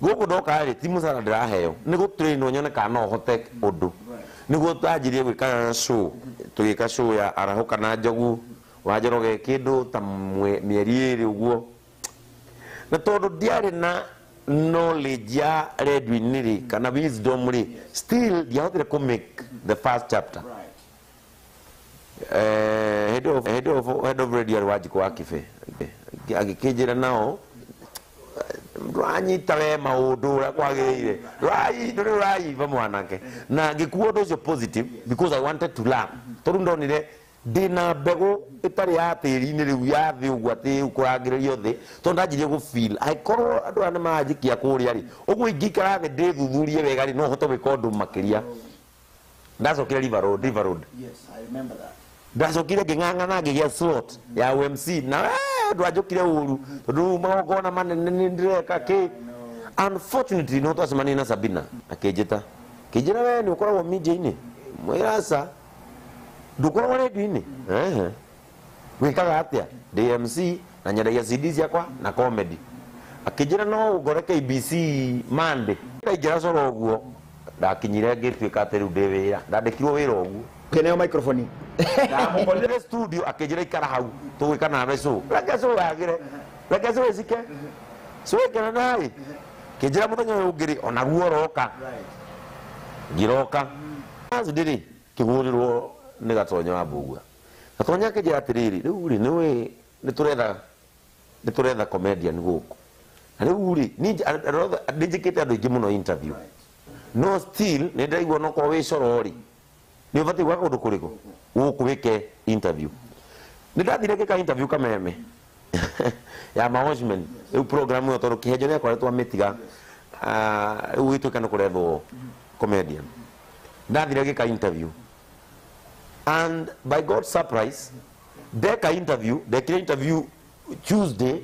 guku ndoka ri ti musara ndiraheo ni gu train nyone kana hote undu ni gu tajirie gwika show tugika show ya arahuka na njogu wajoroge kindu ta mieri iri uguo na tondu ndiari na knowledge ya redwin ri kana wisdom ri still diahotire ku make the first chapter head of radio wajiko akife agikijira nao ranyita we maundu ra kwagirire rai va mwanake na ngikuo ndo positive because I wanted to learn tondu ndonire dina bego itari ya tiri ni riu ya thi ugwa ti ukuragirerio thi tondu anjirie gu feel I call andu ana majikia kuria ri ugu ingikara ni ndithuthurie wega ri no hoto gwika undu makiria ndacokire River Road Yes, I remember that. ndacokire nging'ang'ana ngigia slot ya UMC na ndwajokire uru tondu magogona manene ni ndireka ki unfortunately no twacemania na Sabina akijita kijira we ni ukoragwo media-ini mwirasa ndukoragwo radio-ini wikaga atia DMC na nyendagia CD ciakwa na comedy akijira no ugore KBC Monday ndaingira coro uguo ndakinyire ngituika ati riu ndi wira ndandikirwo wira uguo Keneo microphone. ndamukorire studio akijira ikara hau tugwika nawe show reke show yagire reke show icike show ikara nawe kijira muthenya uyu ngiri ona guo roka giroka azidiri kigurirwo ni Gatonya wa Mbugua Gatonya kijira atiriri riu ri niwe ni turetha comedian guku riu ri ndijikite andu ingi muno interview no still ni ndaigua no ko wi corori ni ubati gwaka undu kuriku guku wike interview ni ndathire ngika interview kameme ya management eu program yo tondu kihejo ni akoretwo amitiga wituika no kurethwo comedian ndathire ngika interview and by God's surprise ndeka interview Tuesday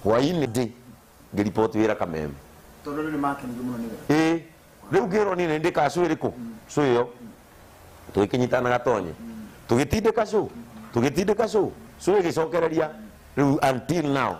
hwaini day ngiripoti wira kameme Tondu ni marketing muno niwe. riu ngirwo ni ndika show iriku show iyo tugikinyitana Gatonye tugitindika show show igicokereria riu until now